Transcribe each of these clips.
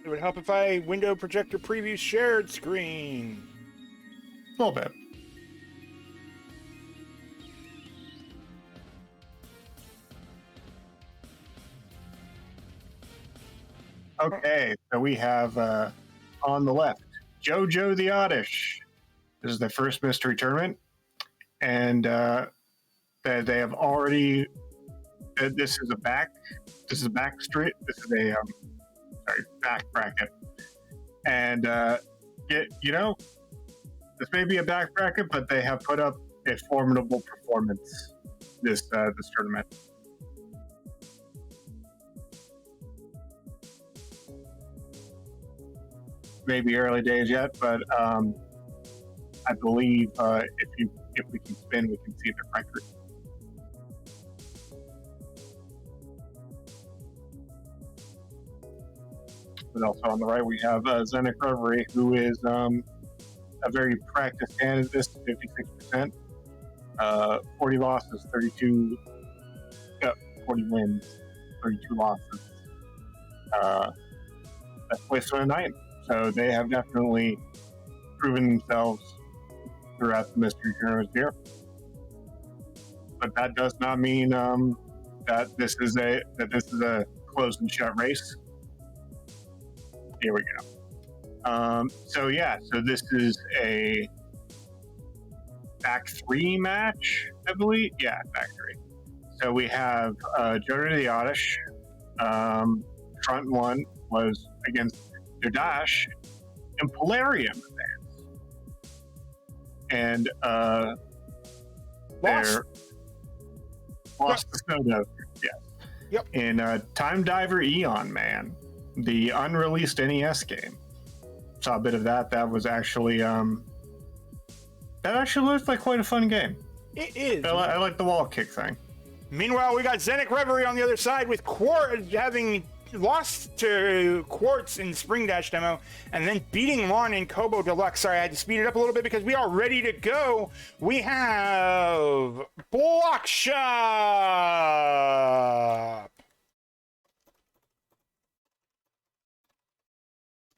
It would help if I window projector preview shared screen. A little bit. Okay, so we have on the left, Jojo the Oddish. This is their first mystery tournament, and they have already. This is a back street. This is a back bracket, and this may be a back bracket, but they have put up a formidable performance this tournament. Maybe early days yet, but I believe if we can spin, we can see the record. But also on the right, we have ZenicReverie, who is a very practiced candidate, 56%, 40 losses, 40 wins, 32 losses. Best place to a night. So they have definitely proven themselves throughout the mystery tournament here. But that does not mean that this is a closed and shut race. Here we go. So this is a back three match, I believe. Yeah, back three. So we have Jojo the Oddish. Front one was against Oddish and Polarium fans. And they're lost to Snowdover. Yes. Yep. And Time Diver Eon Man, the unreleased NES game. Saw a bit of that. That was actually that actually looked like quite a fun game. It is. I like the wall kick thing. Meanwhile, we got ZenicReverie on the other side with Quartz having lost to Quartz in the Spring Dash demo and then beating Lon in Kobo Deluxe. Sorry, I had to speed it up a little bit because we are ready to go. We have Block Shop.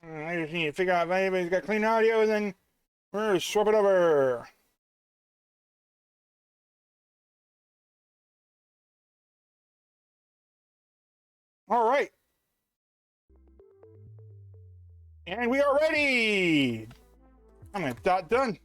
I just need to figure out if anybody's got clean audio, and then we're going to swap it over. All right. And we are ready. I'm going to dot done.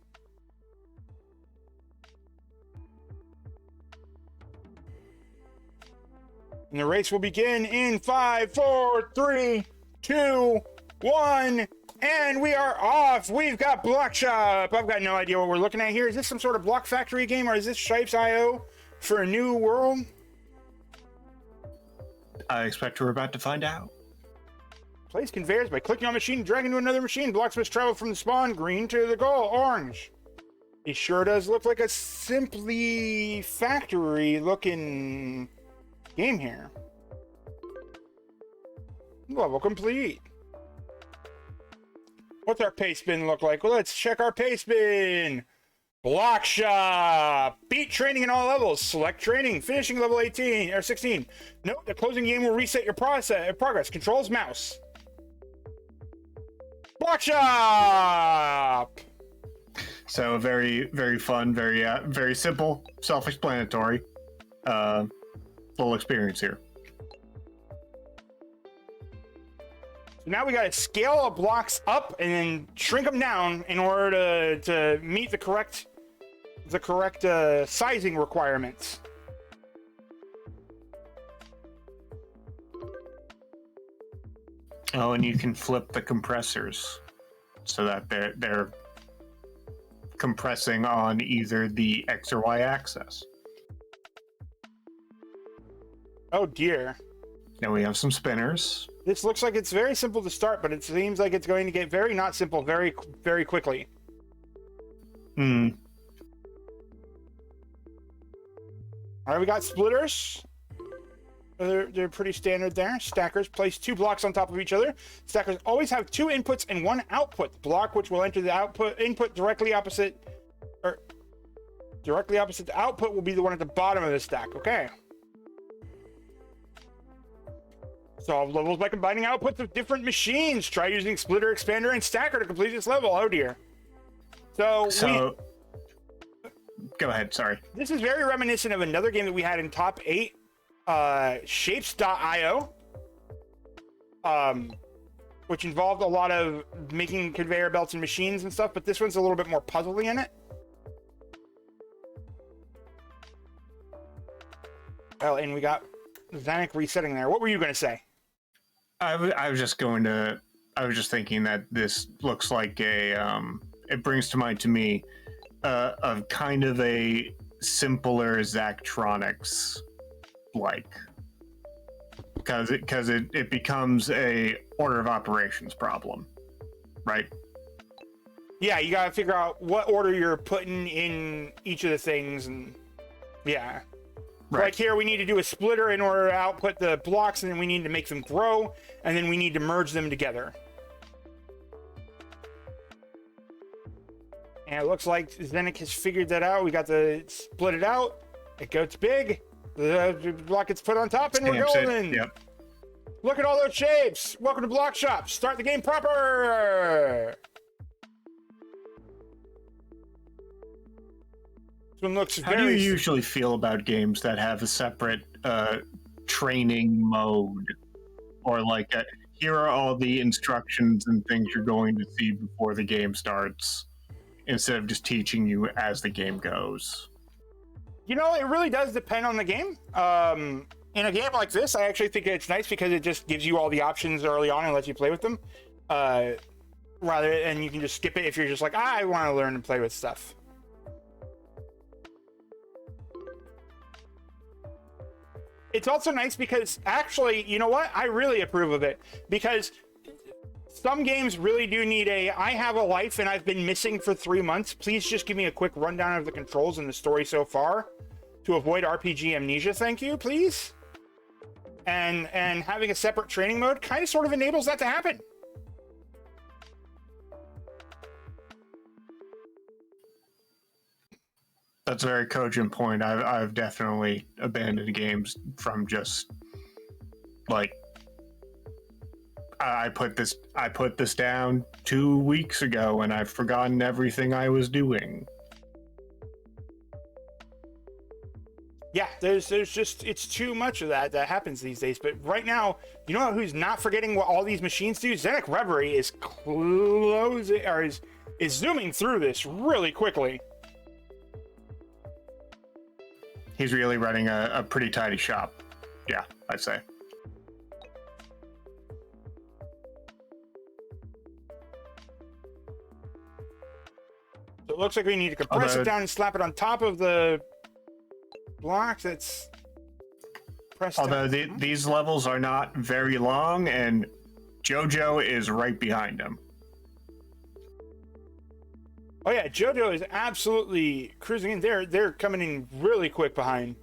And the race will begin in 5, 4, 3, 2, 1, and we are off. We've got Block Shop. I've got no idea what we're looking at here. Is this some sort of Block Factory game, or is this Shipes.io for a new world? I expect we're about to find out. Place conveyors by clicking on machine and dragging to another machine. Blocks must travel from the spawn green to the goal orange. It sure does look like a simply factory looking game here. Level complete. What's our paste bin look like? Well, let's check our paste bin. Block Shop. Beat training in all levels. Select training. Finishing level 18 or 16. Note the closing game will reset your progress. Controls mouse. Block Shop. So very, very fun, very simple, self-explanatory, full experience here. So now we got to scale our blocks up and then shrink them down in order to meet the correct sizing requirements. Oh, and you can flip the compressors so that they're compressing on either the X or Y axis. Oh dear. Now we have some spinners. This looks like it's very simple to start, but it seems like it's going to get very not simple very, very quickly. Hmm. All right, we got splitters. They're pretty standard there. Stackers place 2 blocks on top of each other. Stackers always have 2 inputs and 1 output. The block which will enter the input directly opposite the output will be the one at the bottom of the stack. Okay. Solve levels by combining outputs of different machines. Try using splitter, expander, and stacker to complete this level. Oh dear. So go ahead, sorry. This is very reminiscent of another game that we had in top 8, Shapes.io, which involved a lot of making conveyor belts and machines and stuff, but this one's a little bit more puzzly in it. Oh, and we got Zenik resetting there. What were you going to say? I was just thinking that this looks like it brings to mind to me a kind of a simpler Zachtronics because it becomes a order of operations problem, right? Yeah, you gotta figure out what order you're putting in each of the things, and yeah. Right. Like here, we need to do a splitter in order to output the blocks, and then we need to make them grow, and then we need to merge them together. And it looks like Zenik has figured that out. We got to split it out. It gets big. The block gets put on top, and we're golden. Yep. Look at all those shapes. Welcome to Block Shop. Start the game proper. This one looks How do you usually feel about games that have a separate training mode? Or like, here are all the instructions and things you're going to see before the game starts, instead of just teaching you as the game goes? You know, it really does depend on the game. In a game like this, I actually think it's nice because it just gives you all the options early on and lets you play with them. And you can just skip it if you're just like, I want to learn and play with stuff. It's also nice because actually, you know what? I really approve of it because some games really do need I have a life and I've been missing for 3 months. Please just give me a quick rundown of the controls and the story so far to avoid RPG amnesia. Thank you, please. And having a separate training mode kind of sort of enables that to happen. That's a very cogent point. I've definitely abandoned games from just like I put this down 2 weeks ago and I've forgotten everything I was doing. Yeah, there's just it's too much of that happens these days. But right now, you know who's not forgetting what all these machines do? ZenicReverie is closing or is zooming through this really quickly. He's really running a pretty tidy shop. Yeah, I'd say. So it looks like we need to compress it down and slap it on top of the block that's pressed down. Although these levels are not very long, and Jojo is right behind him. Oh yeah, Jojo is absolutely cruising in. They're coming in really quick behind.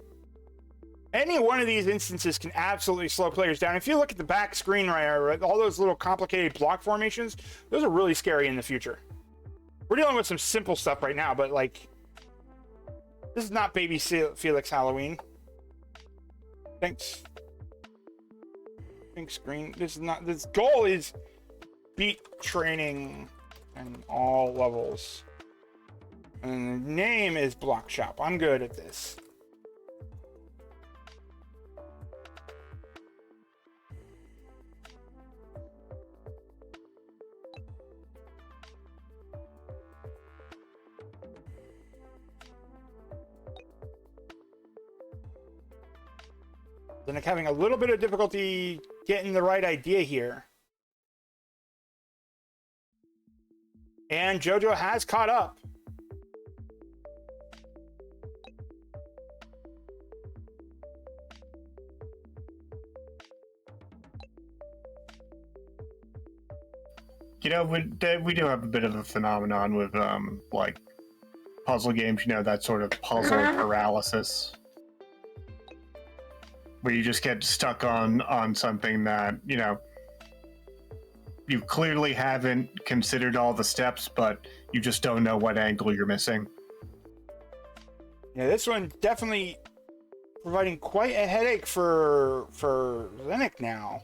Any one of these instances can absolutely slow players down. If you look at the back screen right, all those little complicated block formations, those are really scary in the future. We're dealing with some simple stuff right now, but like, this is not Baby Felix Halloween. Thanks. Pink screen. This goal is beat training and all levels. And the name is Block Shop. I'm good at this. Then I'm having a little bit of difficulty getting the right idea here. And Jojo has caught up. You know, we do have a bit of a phenomenon with like puzzle games. You know, that sort of puzzle paralysis, where you just get stuck on something that, you know, you clearly haven't considered all the steps, but you just don't know what angle you're missing. Yeah, this one definitely providing quite a headache for Zenik now.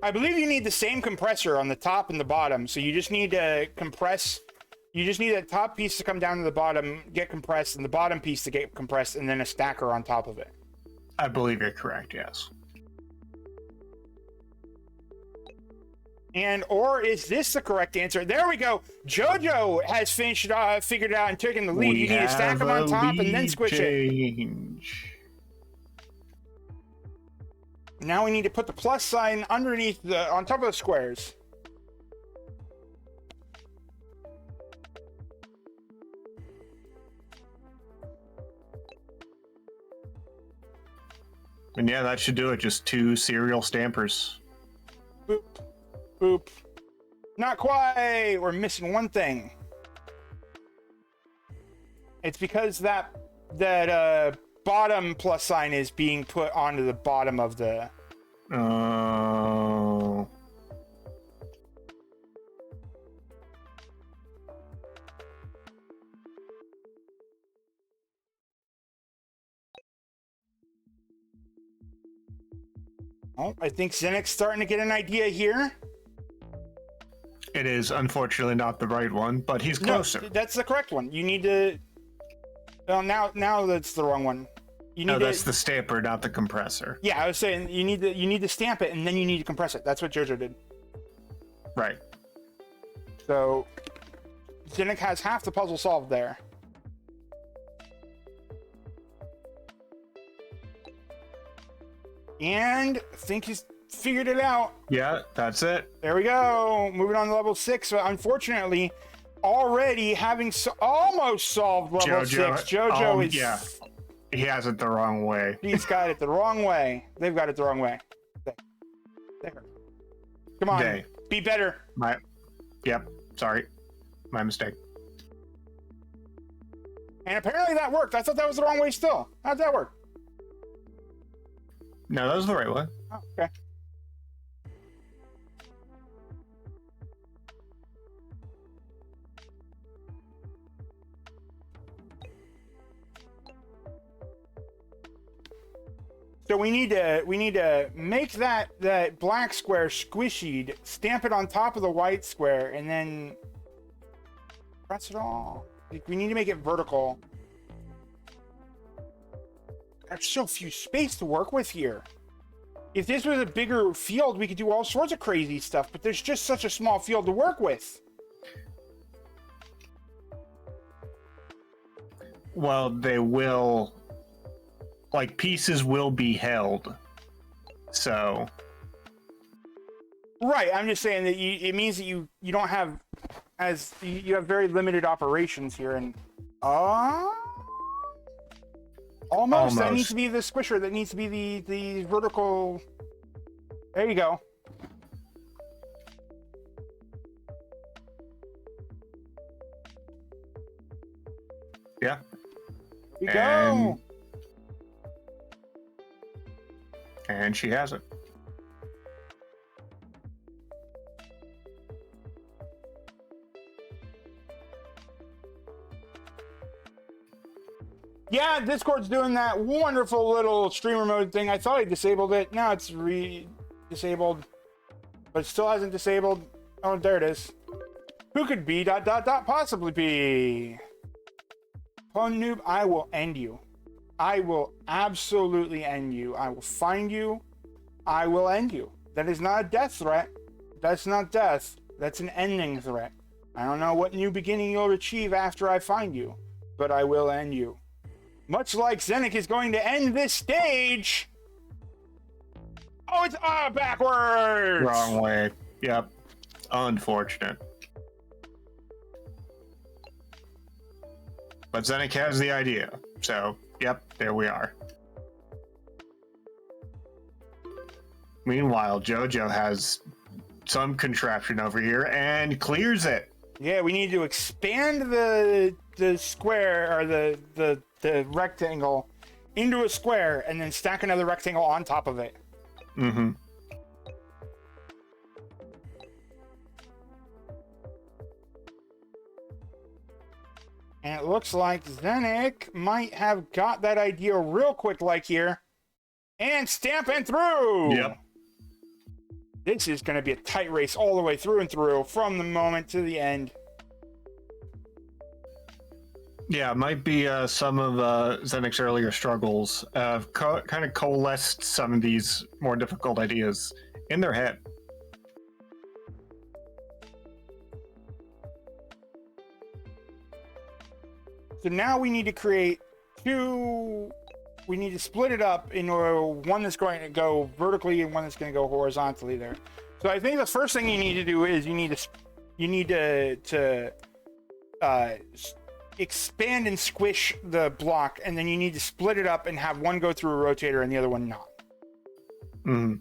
I believe you need the same compressor on the top and the bottom. So you just need to compress. You just need that top piece to come down to the bottom, get compressed, and the bottom piece to get compressed, and then a stacker on top of it. I believe you're correct, yes. And, or is this the correct answer? There we go. Jojo has figured it out and taken the lead. You need to stack them on top and then squish it. Now we need to put the plus sign underneath on top of the squares. And yeah, that should do it. Just 2 serial stampers. Boop. Boop. Not quite. We're missing one thing. It's because that bottom plus sign is being put onto the bottom of the... Oh. Oh, I think Zenic's starting to get an idea here. It is unfortunately not the right one, but he's closer. No, that's the correct one. You need to... Well, now that's the wrong one. You need that's the stamper, not the compressor. Yeah, I was saying you need to stamp it and then you need to compress it. That's what Jojo did. Right. So Zenic has half the puzzle solved there. And I think he's figured it out. Yeah, that's it. There we go. Moving on to level 6. So unfortunately, already having almost solved level 6, Jojo is... Yeah, he has it the wrong way. He's got it the wrong way. They've got it the wrong way. There. Come on. Be better. Yep. Sorry. My mistake. And apparently that worked. I thought that was the wrong way still. How'd that work? No, that was the right one. Oh, okay. So we need to make that black square squishied, stamp it on top of the white square, and then press it all. We need to make it vertical. There's so few space to work with here. If this was a bigger field, we could do all sorts of crazy stuff, but there's just such a small field to work with. Well, they will... Like, pieces will be held. So... Right, I'm just saying that it means that you don't have... You have very limited operations here, and... Almost. That needs to be the squisher. That needs to be the vertical... There you go. Yeah. Here you go. And she has it. Yeah, Discord's doing that wonderful little streamer mode thing. I thought I disabled it. Now it's disabled, but it still hasn't disabled. Oh, there it is. Who could be ... possibly be? Pwn noob, I will end you. I will absolutely end you. I will find you. I will end you. That is not a death threat. That's not death. That's an ending threat. I don't know what new beginning you'll achieve after I find you, but I will end you. Much like Zenic is going to end this stage. Oh, it's backwards. Wrong way. Yep. Unfortunate. But Zenic has the idea. So, yep, there we are. Meanwhile, Jojo has some contraption over here and clears it. Yeah, we need to expand the square, or the rectangle into a square, and then stack another rectangle on top of it. Mm-hmm. And it looks like Zenic might have got that idea real quick like here. And stamping through! Yep. This is going to be a tight race all the way through and through, from the moment to the end. Yeah, it might be some of Zenic's earlier struggles kind of coalesced some of these more difficult ideas in their head. So now we need to create two. We need to split it up into one that's going to go vertically and one that's going to go horizontally there. So I think the first thing you need to do is you need to expand and squish the block, and then you need to split it up and have one go through a rotator and the other one not. Mm-hmm.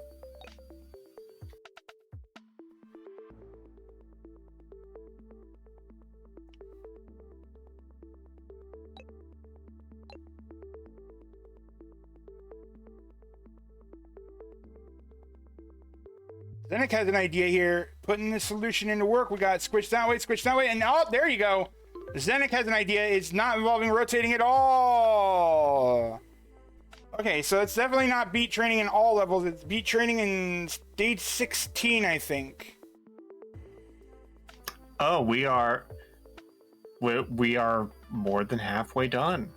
Zenic has an idea here, putting the solution into work. We got squish that way, and oh, there you go. Zenic has an idea. It's not involving rotating at all. Okay, so it's definitely not beat training in all levels. It's beat training in stage 16, I think. Oh, we are more than halfway done.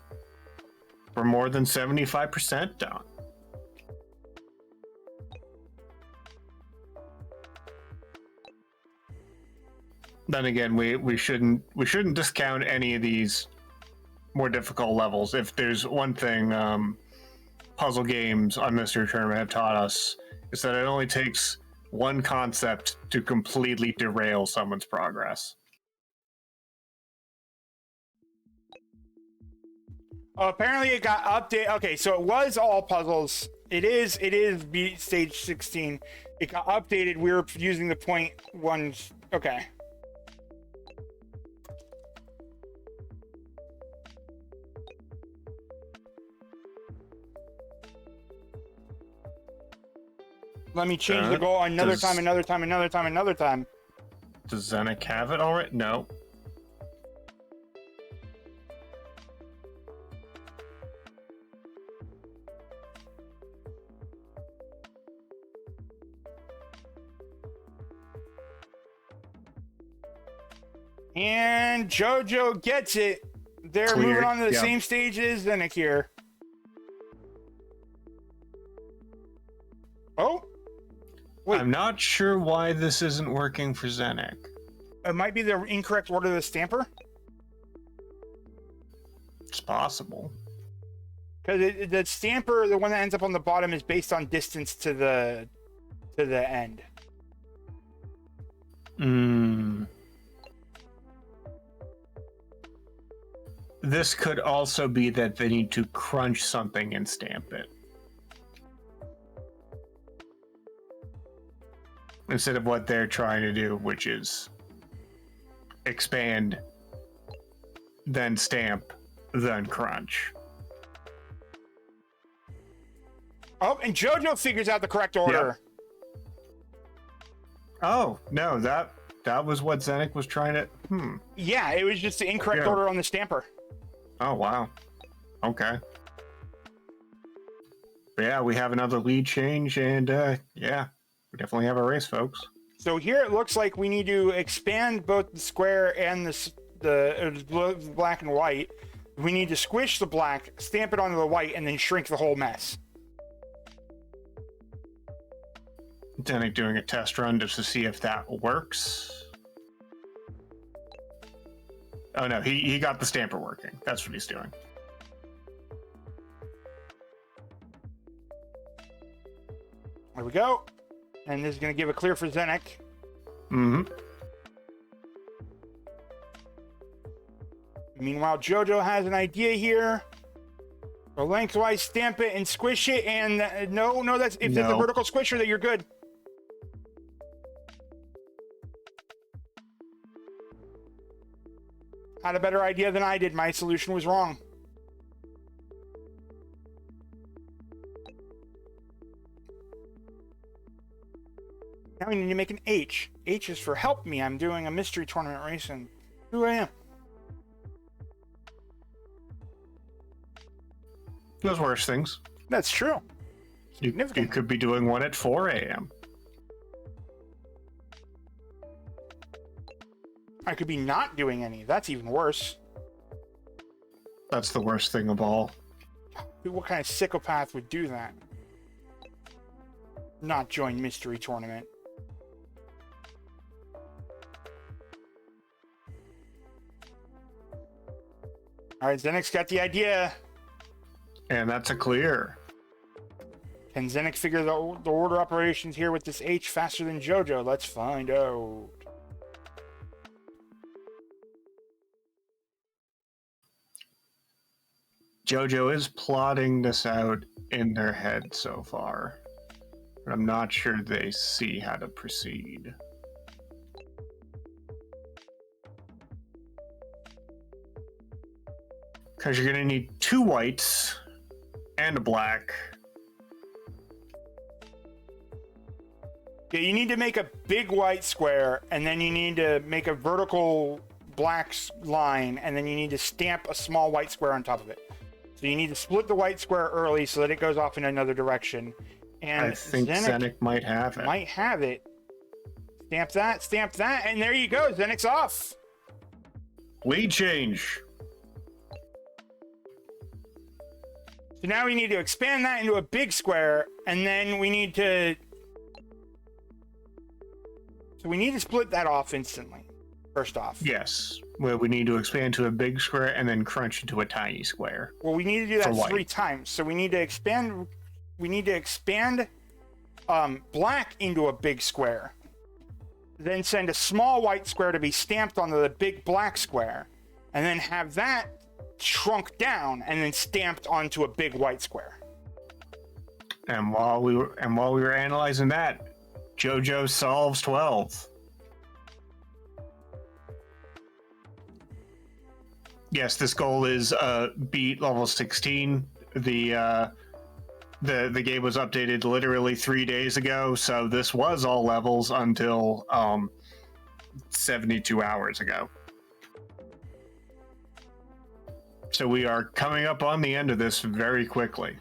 We're more than 75% done. Then again, we shouldn't discount any of these more difficult levels. If there's one thing puzzle games on Mystery Tournament have taught us, is that it only takes one concept to completely derail someone's progress. Oh, apparently it got updated. Okay, so it was all puzzles. It is beat stage 16. It got updated. We were using the point ones. Okay. Let me change the goal another time. Does Zenic have it already? No. And Jojo gets it. They're Clear. moving on to the Yeah. same stage as Zenic here. Oh? Wait. I'm not sure why this isn't working for Zenic. It might be the incorrect order of the stamper. It's possible. Because the stamper, the one that ends up on the bottom, is based on distance to the end. This could also be that they need to crunch something and stamp it, instead of what they're trying to do, which is expand, then stamp, then crunch. Oh, and Jojo figures out the correct order. Oh, no, that was what Zenic was trying to... Yeah, it was just the incorrect order on the stamper. Oh, wow. Okay. But yeah, we have another lead change, and yeah, we definitely have a race, folks. So here it looks like we need to expand both the square and the black and white. We need to squish the black, stamp it onto the white, and then shrink the whole mess. Zenic doing a test run just to see if that works. Oh no, he got the stamper working. That's what he's doing. There we go. And this is going to give a clear for Zenic. Meanwhile, Jojo has an idea here. So lengthwise stamp it and squish it, and no, that's if it's a vertical squisher, that you're good. Had a better idea than I did. My solution was wrong. Now we need to make an H. H is for help me. I'm doing a mystery tournament race, and who I am. There's worse things. That's true. You could be doing one at 4 a.m. I could be not doing any. That's even worse. That's the worst thing of all. What kind of psychopath would do that? Not join mystery tournament. All right, Zenic's got the idea. And that's a clear. Can Zenic figure the order operations here with this H faster than Jojo? Let's find out. Jojo is plotting this out in their head so far, but I'm not sure they see how to proceed. Because you're going to need 2 whites and a black. Yeah, you need to make a big white square, and then you need to make a vertical black line, and then you need to stamp a small white square on top of it. So you need to split the white square early so that it goes off in another direction. And I think Zenic might have it. Might have it. Stamp that, and there you go. Zenic's off. Lead change. So now we need to expand that into a big square, and then we need to... So we need to split that off instantly, first off. Yes. Well, we need to expand to a big square and then crunch into a tiny square. Well, we need to do that 3 times. So we need to expand... black into a big square. Then send a small white square to be stamped onto the big black square. And then have that shrunk down and then stamped onto a big white square. And while we were analyzing that, Jojo solves 12. Yes, this goal is beat level 16. The game was updated literally 3 days ago, so this was all levels until 72 hours ago. So we are coming up on the end of this very quickly.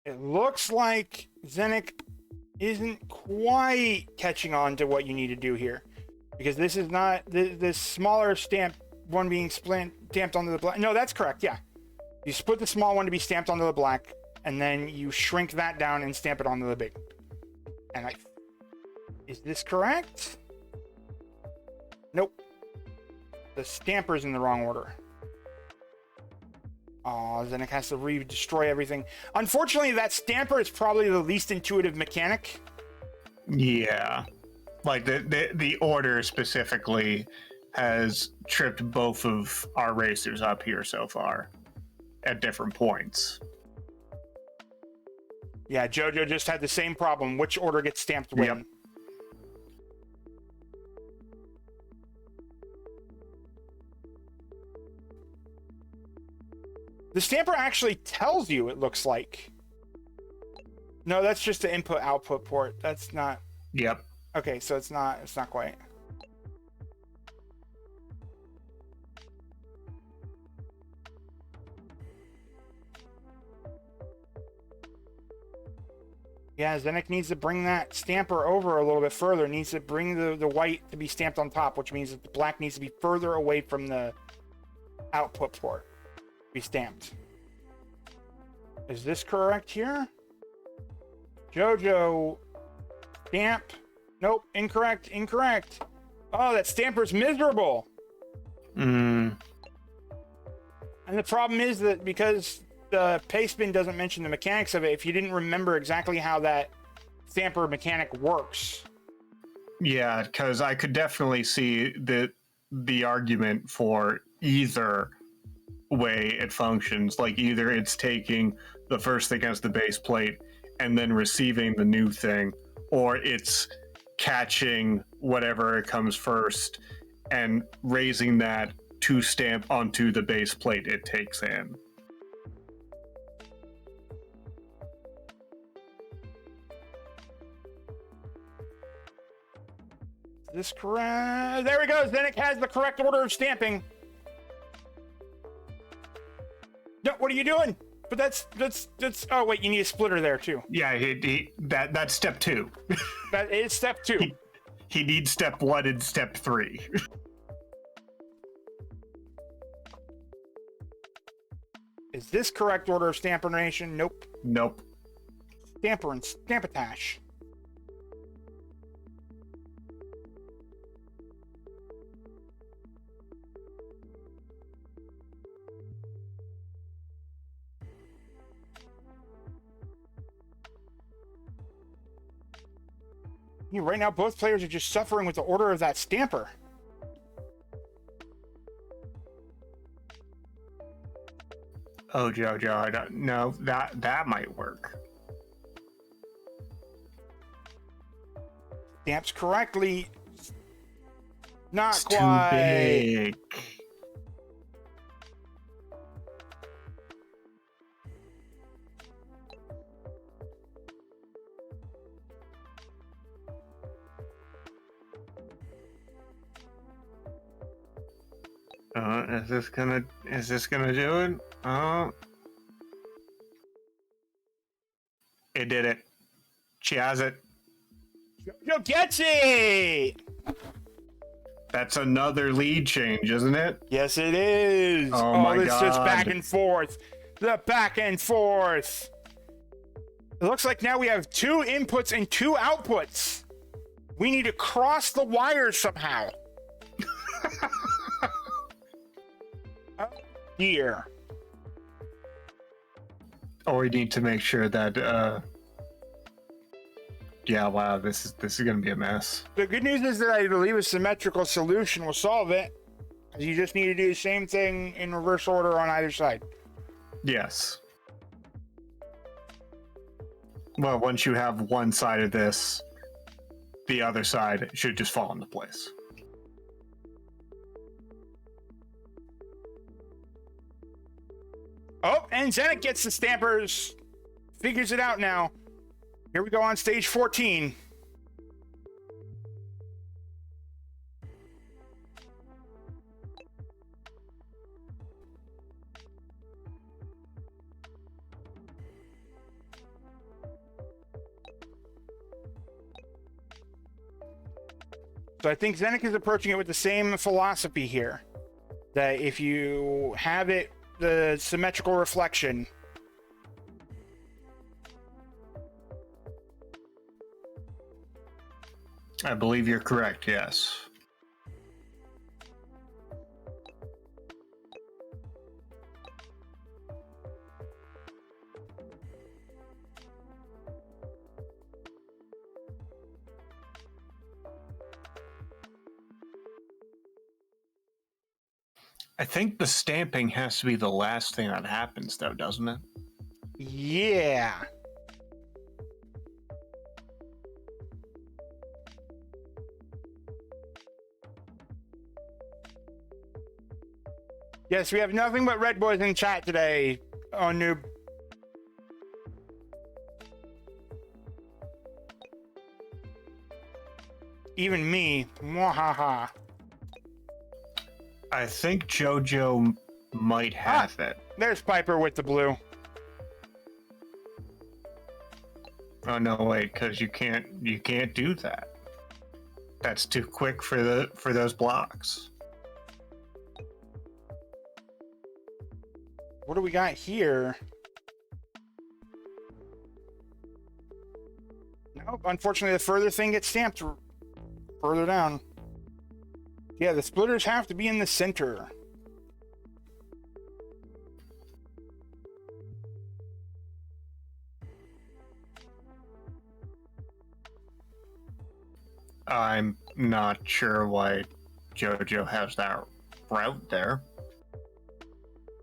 It looks like Zenic isn't quite catching on to what you need to do here, because this is not this smaller stamp one being stamped onto the black. No, that's correct. Yeah, you split the small one to be stamped onto the black, and then you shrink that down and stamp it onto the big. And is this correct? Nope. The stamper's in the wrong order. Oh, Zenic has to destroy everything. Unfortunately, that stamper is probably the least intuitive mechanic. Yeah. Like, the order specifically has tripped both of our racers up here so far at different points. Yeah, Jojo just had the same problem. Which order gets stamped when? Yep. The stamper actually tells you, it looks like. No, that's just the input-output port. That's not... Yep. Okay, so it's not quite. Yeah, Zenic needs to bring that stamper over a little bit further. Needs to bring the white to be stamped on top, which means that the black needs to be further away from the output port. Be stamped. Is this correct here? Jojo, stamp. Nope, incorrect. Oh, that stamper's miserable. And the problem is that because the paste bin doesn't mention the mechanics of it, if you didn't remember exactly how that stamper mechanic works. Yeah, because I could definitely see the argument for either way it functions. Like, either it's taking the first thing as the base plate and then receiving the new thing, or it's catching whatever it comes first and raising that to stamp onto the base plate it takes in. Is this correct? There we go. Zenic has the correct order of stamping. No, what are you doing? But that's. Oh wait, you need a splitter there too. Yeah, that's step 2. That is step 2. He needs step 1 and step 3. Is this correct order of stampination? Nope. Nope. Stamper and stampitash. Right now, both players are just suffering with the order of that stamper. Oh, Jojo, I don't know. That might work. Stamps correctly. Not It's quite. too big. Is this gonna do it? Oh, it did it. She has it. Jojo gets it! That's another lead change, isn't it? Yes, it is. Oh my this is just God. back and forth. The back and forth. It looks like now we have 2 inputs and 2 outputs. We need to cross the wires somehow. Here. Or we need to make sure that. Yeah, wow, this is gonna be a mess. The good news is that I believe a symmetrical solution will solve it. You just need to do the same thing in reverse order on either side. Yes. Well, once you have one side of this, the other side should just fall into place. Oh, and Zenic gets the stampers. Figures it out now. Here we go on stage 14. So I think Zenic is approaching it with the same philosophy here. That if you have it, the symmetrical reflection, I believe you're correct, yes. I think the stamping has to be the last thing that happens, though, doesn't it? yeah. Yes, we have nothing but red boys in chat today on Noob. Even me. Mwahaha. I think Jojo might have it. There's Piper with the blue. Oh no, wait, because you can't do that. That's too quick for those blocks. What do we got here? Nope, unfortunately the further thing gets stamped further down. Yeah, the splitters have to be in the center. I'm not sure why Jojo has that route there.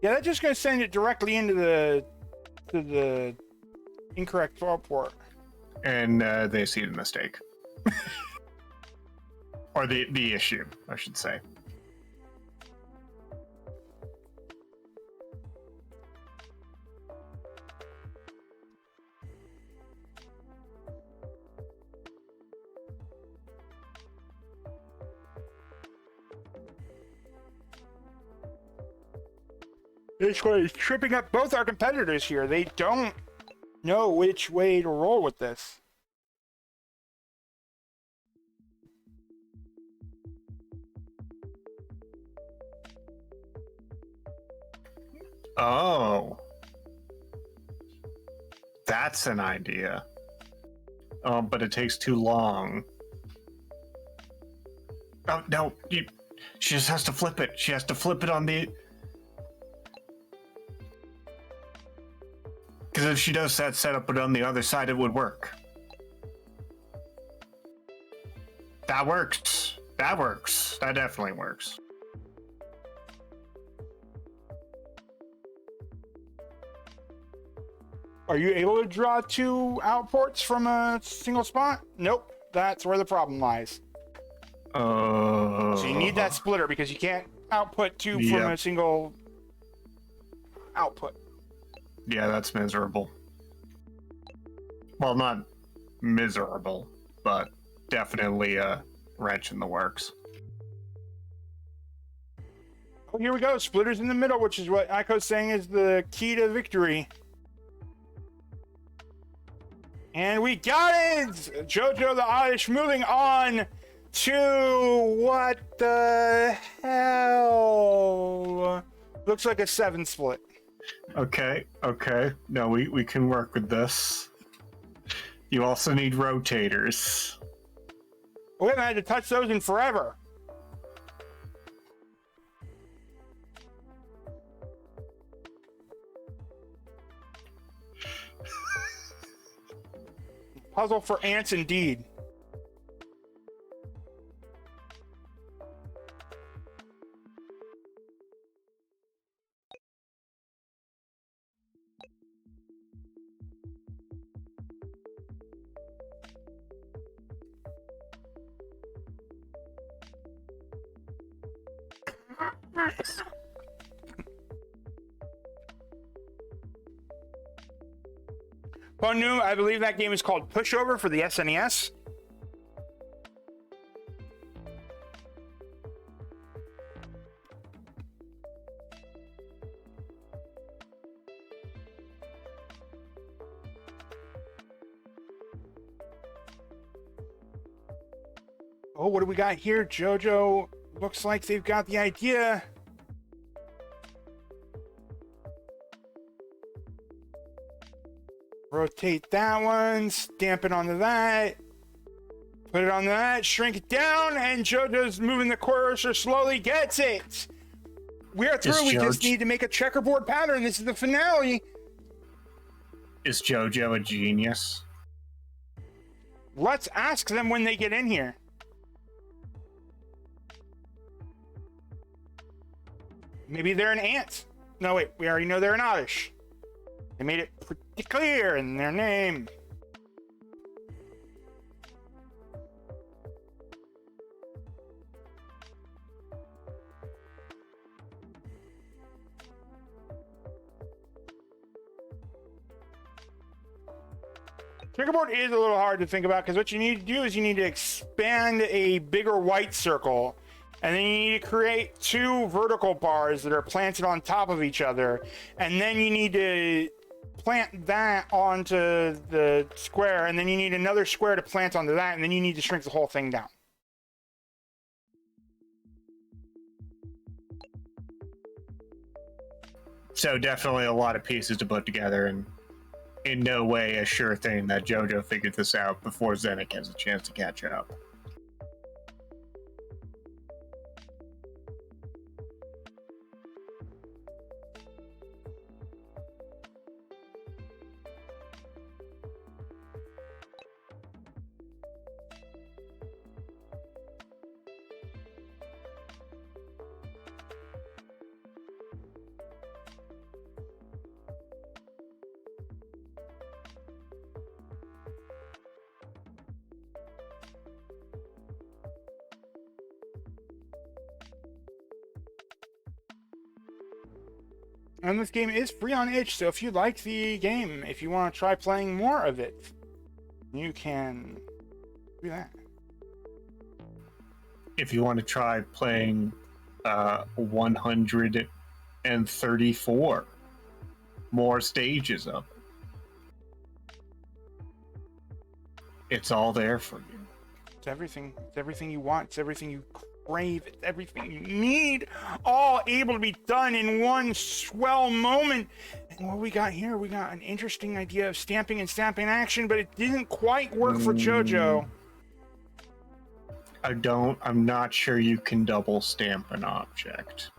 Yeah, that's just going to send it directly into the incorrect draw port. And they see the mistake. Or the issue, I should say. This way is tripping up both our competitors here. They don't know which way to roll with this. Oh. That's an idea. But it takes too long. Oh, no. She just has to flip it. She has to flip it on the... Because if she does that setup it on the other side, it would work. That works. That works. That definitely works. Are you able to draw 2 outports from a single spot? Nope. That's where the problem lies. So you need that splitter because you can't output 2 from a single output. Yeah, that's miserable. Well, not miserable, but definitely a wrench in the works. Oh, here we go. Splitters in the middle, which is what Aiko's saying is the key to victory. And we got it! Jojo the Oddish moving on to what the hell? Looks like a 7 split. Okay. No, we can work with this. You also need rotators. We haven't had to touch those in forever. Puzzle for ants indeed. Ponu, I believe that game is called Pushover for the SNES. Oh, what do we got here? Jojo looks like they've got the idea. Rotate that one, stamp it onto that, put it on that, shrink it down, and Jojo's moving the cursor slowly, gets it. We're through, we just need to make a checkerboard pattern. This is the finale. Is Jojo a genius? Let's ask them when they get in here. Maybe they're an ant. No, wait, we already know they're an Oddish. They made it pretty clear in their name. Checkerboard is a little hard to think about because what you need to do is you need to expand a bigger white circle. And then you need to create 2 vertical bars that are planted on top of each other. And then you need to plant that onto the square. And then you need another square to plant onto that. And then you need to shrink the whole thing down. So definitely a lot of pieces to put together, and in no way a sure thing that Jojo figured this out before Zenic has a chance to catch up. And this game is free on itch, so if you like the game, if you want to try playing more of it, you can do that. If you want to try playing 100 134 more stages of it. It's all there for you. It's everything. It's everything you want. It's everything you crave. It's everything you need. All able to be done in one swell moment. And what we got here, we got an interesting idea of stamping and stamping action, but it didn't quite work for Jojo. I'm not sure you can double stamp an object.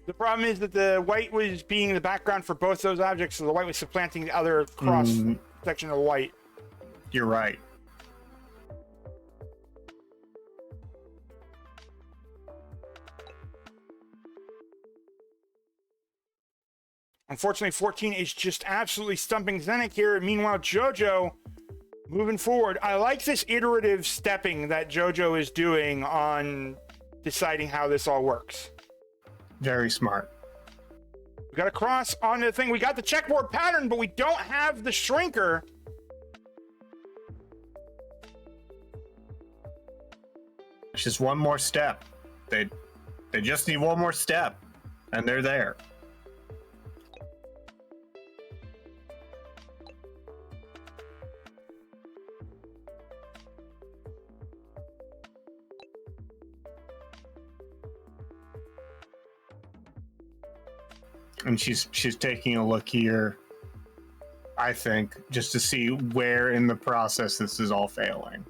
The problem is that the white was being the background for both those objects, so the white was supplanting the other cross section of the white. You're right. Unfortunately, 14 is just absolutely stumping Zenic here. Meanwhile, Jojo moving forward. I like this iterative stepping that Jojo is doing on deciding how this all works. Very smart. We got to cross on the thing. We got the checkboard pattern, but we don't have the shrinker. It's just one more step. They just need one more step, and they're there. And she's taking a look here, I think, just to see where in the process this is all failing.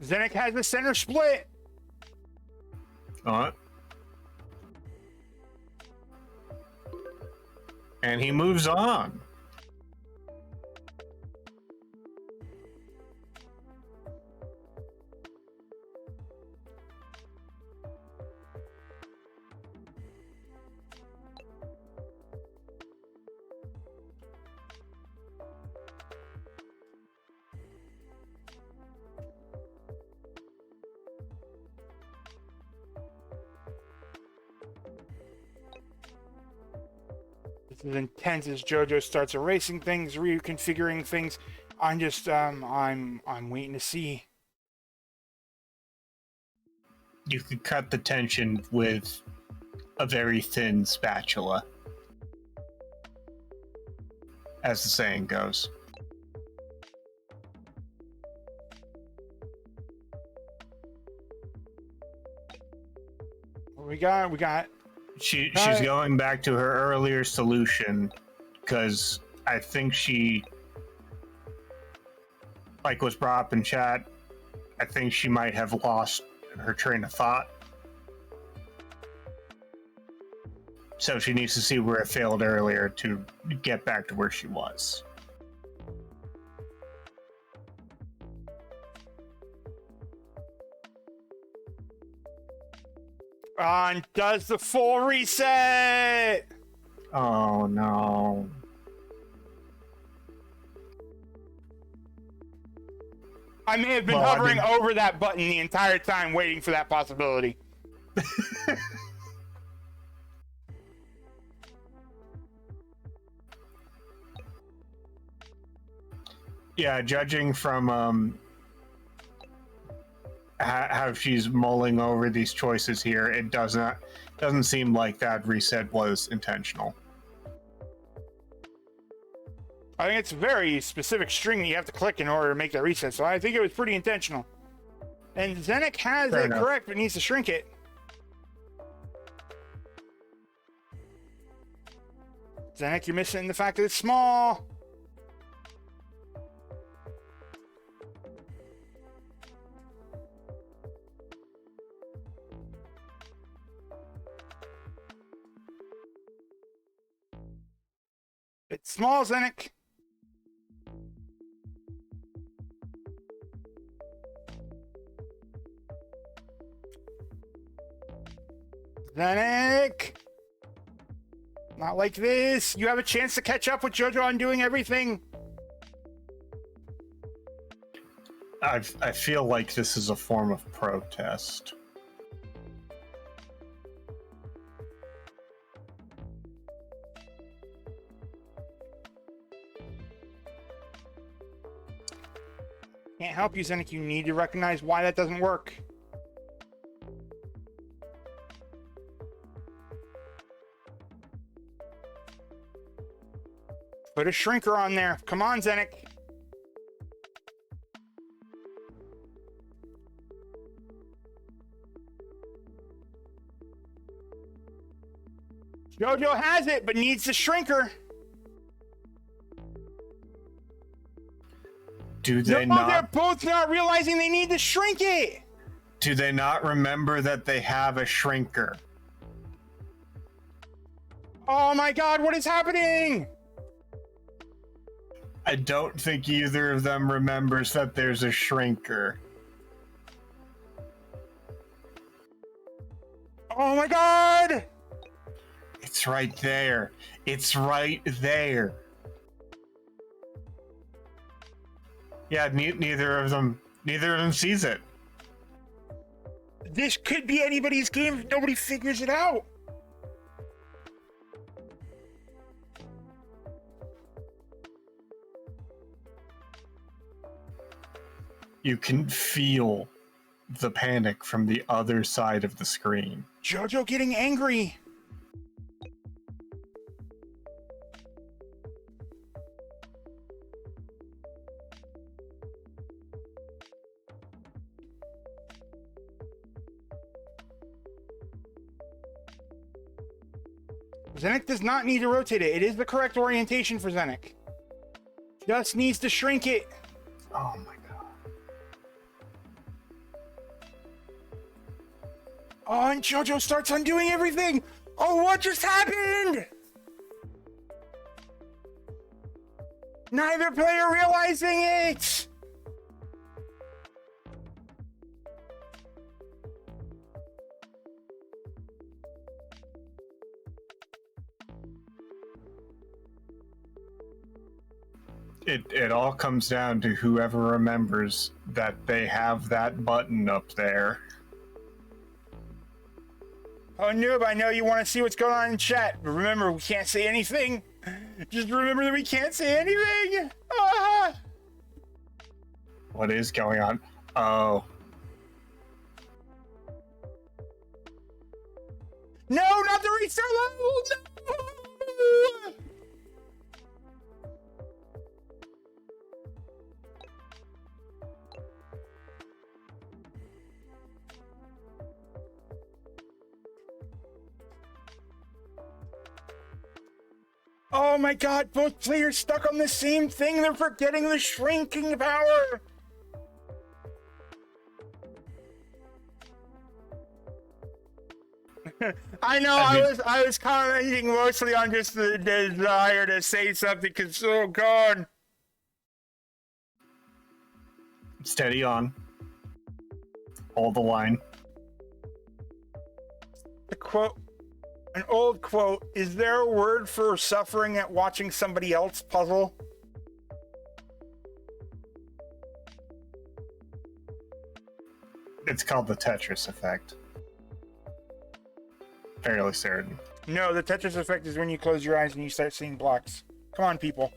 Zenic has the center split. And he moves on. This is intense as Jojo starts erasing things, reconfiguring things. I'm just, I'm waiting to see. You could cut the tension with a very thin spatula, as the saying goes. What we got. She's going back to her earlier solution because I think she, like was brought up in chat, I think she might have lost her train of thought. So she needs to see where it failed earlier to get back to where she was. And does the full reset. Oh no. I may have been hovering over that button the entire time waiting for that possibility. Yeah, judging from how she's mulling over these choices here, it doesn't seem like that reset was intentional. I think it's a very specific string that you have to click in order to make that reset, so I think it was pretty intentional. And Zenic has it correct, but needs to shrink it. Zenic, you're missing the fact that it's small. It's small, Zenic. Zenic! Not like this. You have a chance to catch up with Jojo on doing everything. I feel like this is a form of protest. Can't help you, Zenik. You need to recognize why that doesn't work. Put a shrinker on there. Come on, Zenik. Jojo has it, but needs the shrinker. Do they no, not? They're both not realizing they need to shrink it. Do they not remember that they have a shrinker? Oh my God, what is happening? I don't think either of them remembers that there's a shrinker. Oh my God! It's right there. It's right there. Yeah, neither of them sees it. This could be anybody's game if nobody figures it out. You can feel the panic from the other side of the screen. Jojo getting angry. Zenik does not need to rotate it. It is the correct orientation for Zenik. Just needs to shrink it. Oh my God. Oh, and Jojo starts undoing everything. Oh, what just happened? Neither player realizing it. It all comes down to whoever remembers that they have that button up there. Oh, Noob, I know you want to see what's going on in chat, but remember, we can't say anything. Just remember that we can't say anything. Ah! What is going on? Oh. No, not the restart level! No! Oh my God, both players stuck on the same thing. They're forgetting the shrinking power. I know, I was commenting mostly on just the desire to say something, because, oh God. Steady on. Hold the line. The quote, an old quote, is there a word for suffering at watching somebody else puzzle? It's called the Tetris effect. Fairly certain. No, the Tetris effect is when you close your eyes and you start seeing blocks. Come on, people.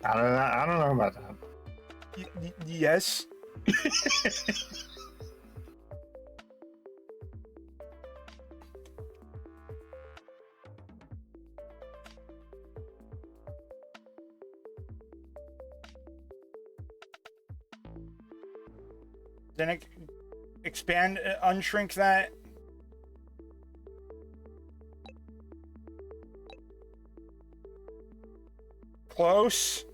I don't know about that. Yes. Then expand, unshrink that. Close.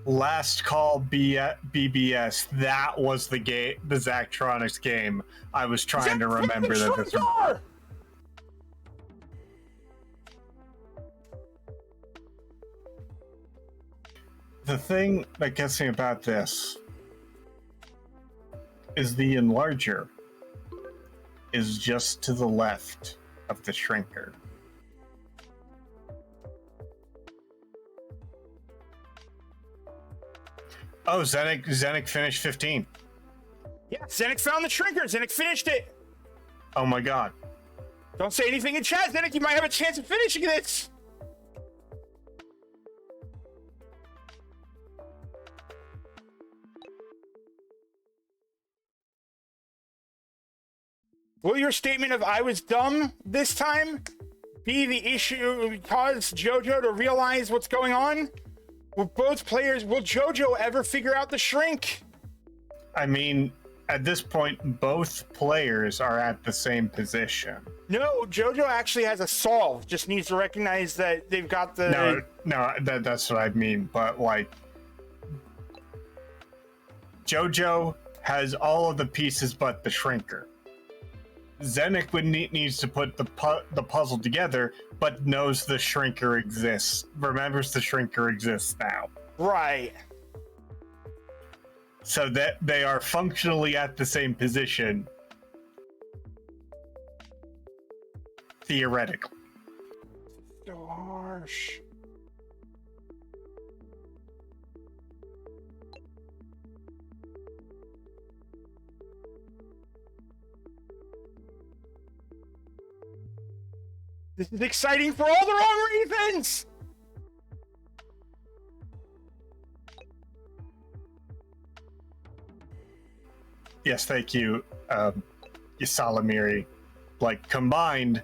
Last call BBS. That was the game, the Zachtronics game. I was trying to remember that this was... The thing that gets me about this is the enlarger is just to the left of the shrinker. Oh, Zenik finished 15. Yeah, Zenik found the shrinker. Zenik finished it. Oh my God. Don't say anything in chat, Zenik. You might have a chance of finishing this. Will your statement of "I was dumb" this time be the issue, cause Jojo to realize what's going on? Will Jojo ever figure out the shrink? I mean, at this point, both players are at the same position. No, Jojo actually has a solve. Just needs to recognize that they've got the... No, that's what I mean. But, like, Jojo has all of the pieces but the shrinker. Zenic needs to put the puzzle together, but knows the shrinker exists. Remembers the shrinker exists now. Right. So that they are functionally at the same position. Theoretically. So harsh. This is exciting for all the wrong reasons! Yes, thank you, Salamiri. Like, combined,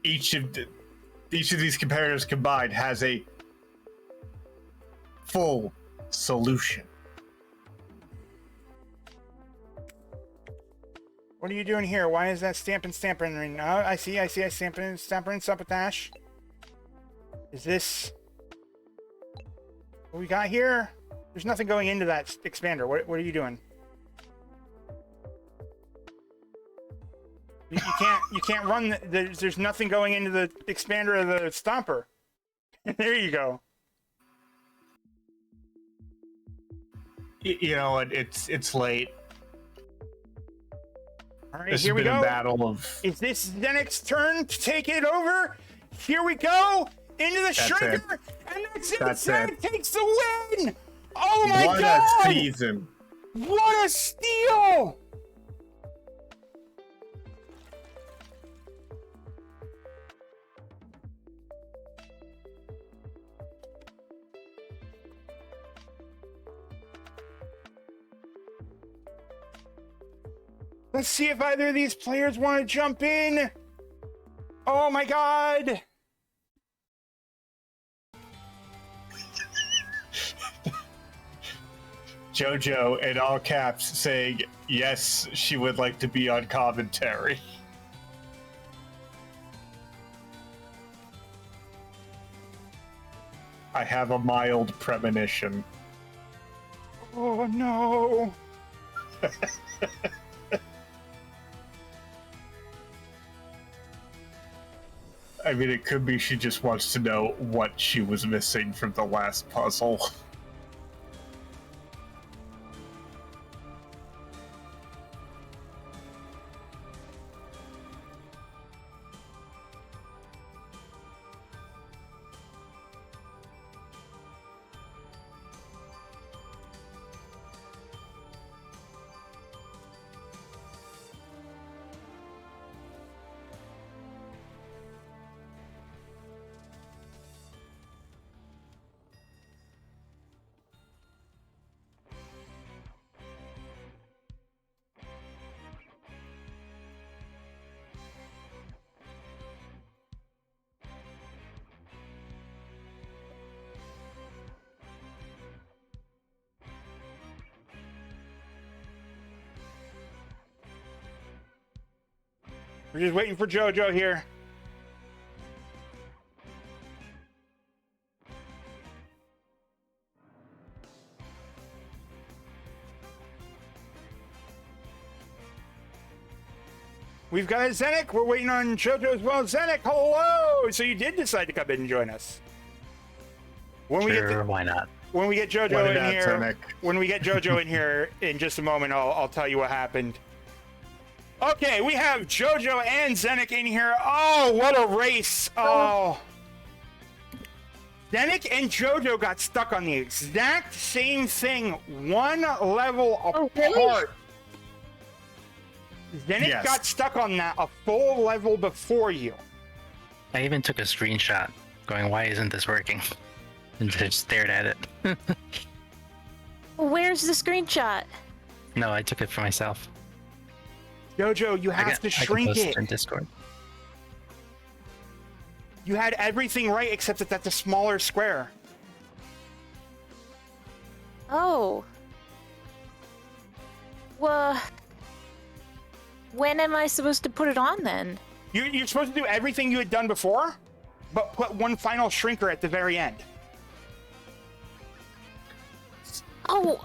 each of these comparators combined has a full solution. What are you doing here? Why is that stamping? Oh, I see, stamping, sabotage. Is this what we got here? There's nothing going into that expander. What are you doing? You can't run. There's nothing going into the expander of the stomper. There you go. You know, it's late. All right, This here has we been go. a battle of. Is this Zenic's turn to take it over? Here we go into the shrinker, and that's it. Zenic takes the win. Oh my God! What a season! What a steal! Let's see if either of these players want to jump in. Oh my God. Jojo, in all caps, saying, yes, she would like to be on commentary. I have a mild premonition. Oh no. I mean, it could be she just wants to know what she was missing from the last puzzle. We're just waiting for Jojo here. We've got Zenic. We're waiting on Jojo as well. Zenic, hello! So you did decide to come in and join us. When Why not? When we get Jojo Why in not, here, Zenic? when we get Jojo in here in just a moment, I'll tell you what happened. Okay, we have Jojo and Zenic in here. Oh, what a race! Oh. Zenic and Jojo got stuck on the exact same thing, one level apart. Really? Zenic got stuck on that a full level before you. I even took a screenshot going, why isn't this working? And just stared at it. Where's the screenshot? No, I took it for myself. Jojo, you have to shrink it. In Discord. You had everything right except that that's a smaller square. Oh. Well, when am I supposed to put it on then? You're supposed to do everything you had done before, but put one final shrinker at the very end. Oh,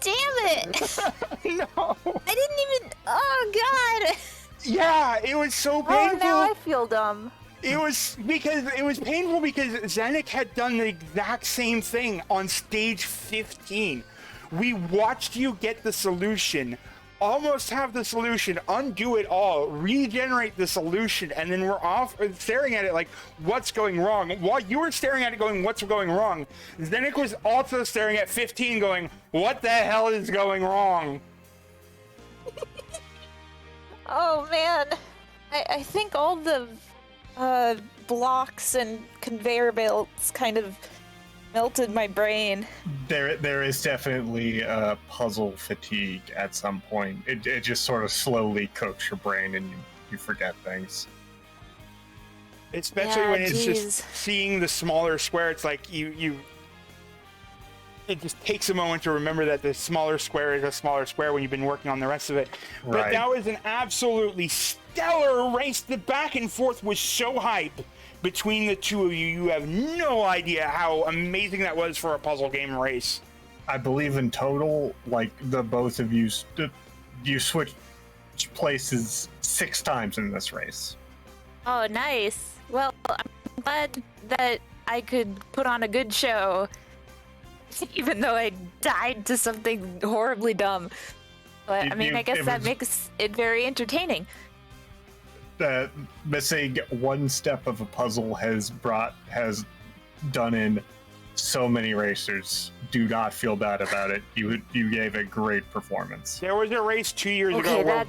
damn it! No. I didn't even. Oh God! Yeah, it was so painful. Oh, now I feel dumb. It was painful because Zenic had done the exact same thing on stage 15. We watched you get the solution, almost have the solution, undo it all, regenerate the solution, and then we're off staring at it like, what's going wrong? While you were staring at it going, what's going wrong? Zenic was also staring at 15 going, what the hell is going wrong? Oh man, I think all the blocks and conveyor belts kind of melted my brain. There is definitely puzzle fatigue at some point. It just sort of slowly cooks your brain and you forget things. Especially Yeah, when it's geez. just seeing the smaller square, it's like it just takes a moment to remember that the smaller square is a smaller square when you've been working on the rest of it. But Right. that was an absolutely stellar race. The back and forth was so hype between the two of you. You have no idea how amazing that was for a puzzle game race. I believe in total, like the both of you, you switched places 6 times in this race. Oh, nice. Well, I'm glad that I could put on a good show, even though I died to something horribly dumb. But I mean, I guess that makes it very entertaining. Missing one step of a puzzle has done in so many racers. Do not feel bad about it. You gave a great performance. There was a race 2 years ago. Okay, where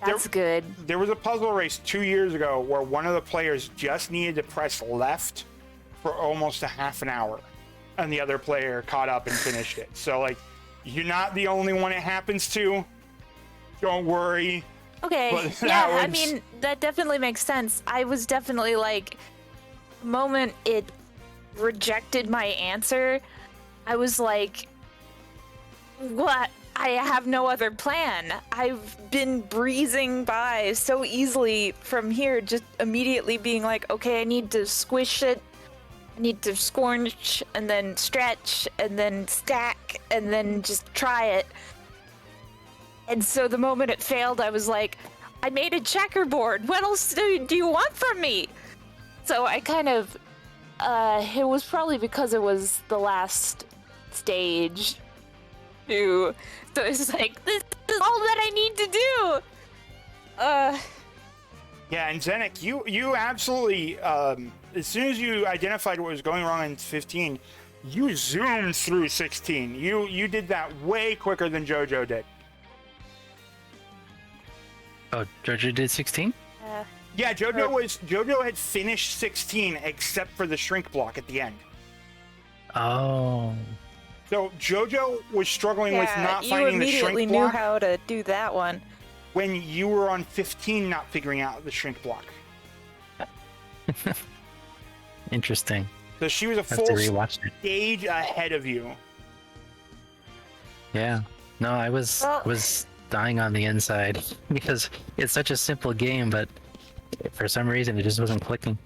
that's good. There was a puzzle race 2 years ago where one of the players just needed to press left for almost a half an hour, and the other player caught up and finished it. So, like, you're not the only one it happens to. Don't worry. Okay, But yeah, that I was- mean, that definitely makes sense. I was definitely like, the moment it rejected my answer, I was like, what? I have no other plan. I've been breezing by so easily from here, just immediately being like, okay, I need to squish it, I need to scorch, and then stretch, and then stack, and then just try it. And so the moment it failed, I was like, I made a checkerboard. What else do you want from me? So I kind of, it was probably because it was the last stage, too. So it's like, this is all that I need to do. Yeah, and Zenic, you absolutely, as soon as you identified what was going wrong in 15, you zoomed through 16. You did that way quicker than Jojo did. Oh, Jojo did 16? Yeah, Jojo had finished 16 except for the shrink block at the end. Oh. So Jojo was struggling with not you finding the immediately shrink knew block how to do that one. when you were on 15 not figuring out the shrink block. Interesting. So she was a I have full to rewatch it. stage ahead of you. Yeah. No, I was Well- dying on the inside because it's such a simple game, but for some reason it just wasn't clicking.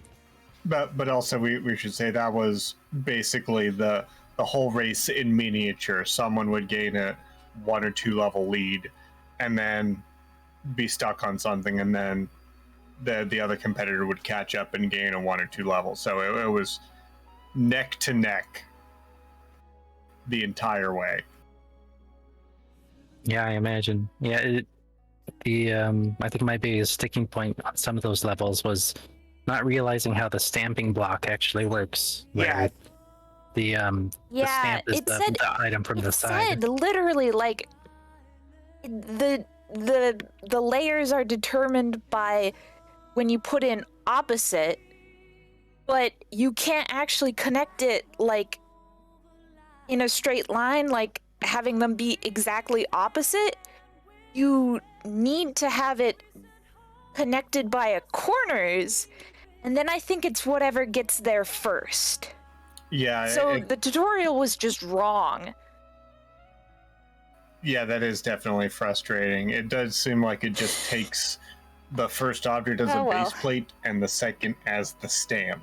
But also we should say that was basically the whole race in miniature. Someone would gain a 1 or 2 level lead and then be stuck on something, and then the other competitor would catch up and gain a 1 or 2 level. So it was neck to neck the entire way. Yeah, I imagine. Yeah, I think my biggest sticking point on some of those levels was not realizing how the stamping block actually works. Yeah. where the Yeah, stamp is it the, said the item from the it side. said literally like the layers are determined by when you put in opposite, but you can't actually connect it like in a straight line. Like having them be exactly opposite, you need to have it connected by a corners, and then I think it's whatever gets there first. Yeah. So the tutorial was just wrong. Yeah, that is definitely frustrating. It does seem like it just takes the first object as a base plate and the second as the stamp.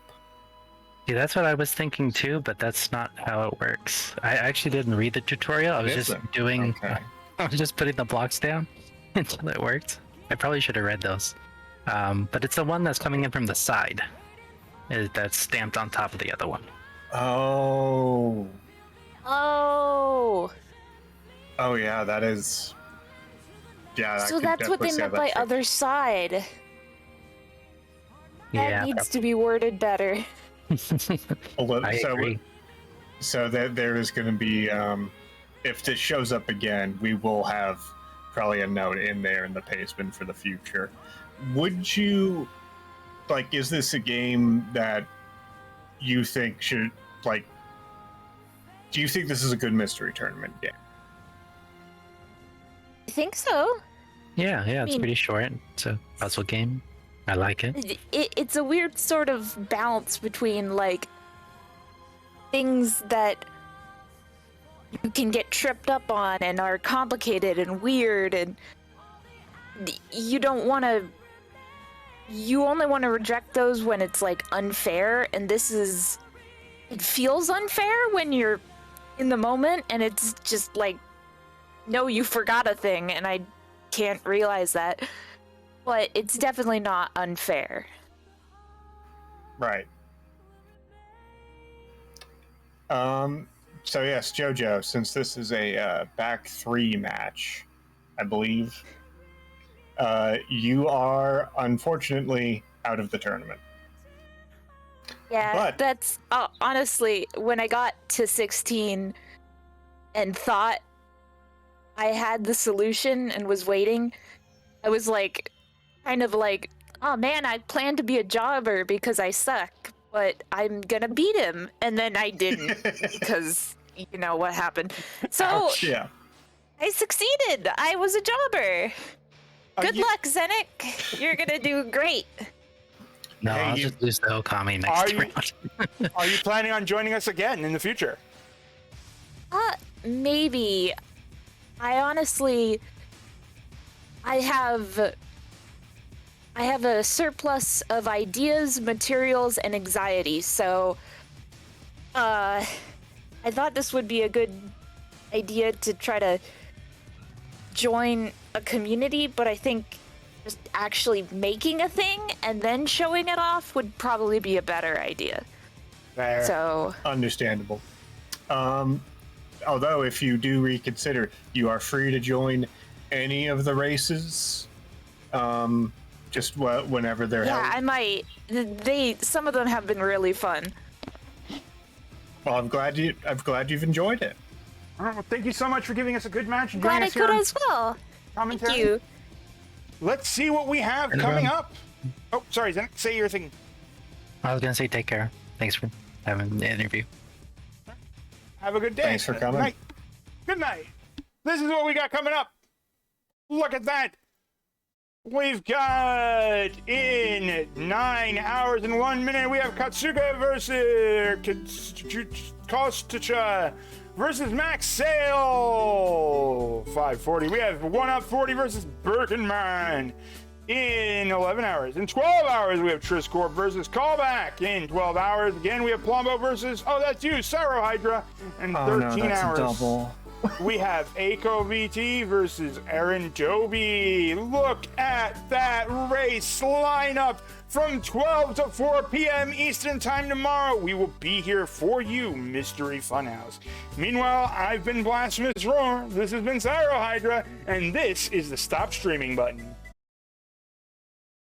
Yeah, that's what I was thinking too, but that's not how it works. I actually didn't read the tutorial. I was just doing. Okay. I was just putting the blocks down until it worked. I probably should have read those. But it's the one that's coming in from the side. That's stamped on top of the other one. Oh. Oh, yeah, that is. Yeah. so that's what they meant by other side. That needs to be worded better. I agree. So that there is going to be, if this shows up again, we will have probably a note in there in the pastebin for the future. Would you, like, is this a game that you think should, like, do you think this is a good mystery tournament game? I think so. Yeah, it's pretty short. It's a puzzle game. I like it. It's a weird sort of balance between, like, things that you can get tripped up on and are complicated and weird, and you don't want to. You only want to reject those when it's, like, unfair, and this is. It feels unfair when you're in the moment, and it's just like, no, you forgot a thing, and I can't realize that. But it's definitely not unfair. Right. So yes, Jojo, since this is a back three match, I believe, you are unfortunately out of the tournament. Yeah, But that's honestly, when I got to 16 and thought I had the solution and was waiting, I was like, kind of like, oh man, I planned to be a jobber because I suck, but I'm gonna beat him. And then I didn't because you know what happened. So ouch, yeah. I succeeded. I was a jobber. Good luck, Zenic. You're gonna do great. No, Hey, I'll just lose the Okami next round. Are you planning on joining us again in the future? Maybe. I honestly, I have a surplus of ideas, materials, and anxiety, so I thought this would be a good idea to try to join a community, but I think just actually making a thing and then showing it off would probably be a better idea. Fair. So Understandable. Although, if you do reconsider, you are free to join any of the races. Just whenever they're held. I might. Some of them have been really fun. Well, I'm glad you've enjoyed it. All right, well, thank you so much for giving us a good match. And Glad joining I us here could on as well. commentary. Thank you. Let's see what we have coming up. Oh, sorry, Zen, say your thing. I was gonna say take care. Thanks for having the interview. Have a good day. Thanks for coming. Good night. Good night. This is what we got coming up. Look at that. We've got in 9 hours and 1 minute, we have Katsuga versus Kostucha versus Max Sale 540. We have 1UP40 versus Birkenman in 11 hours. In 12 hours, we have Triscorp versus Callback. In 12 hours, again, we have Plumbo versus, oh, that's you, Cyro Hydra. And 13 hours. A double. We have Aiko VT versus Aaron Doby. Look at that race lineup from 12 to 4 p.m. Eastern Time tomorrow. We will be here for you, Mystery Funhouse. Meanwhile, I've been Blasphemous Roar. This has been Cyro Hydra, and this is the Stop Streaming button.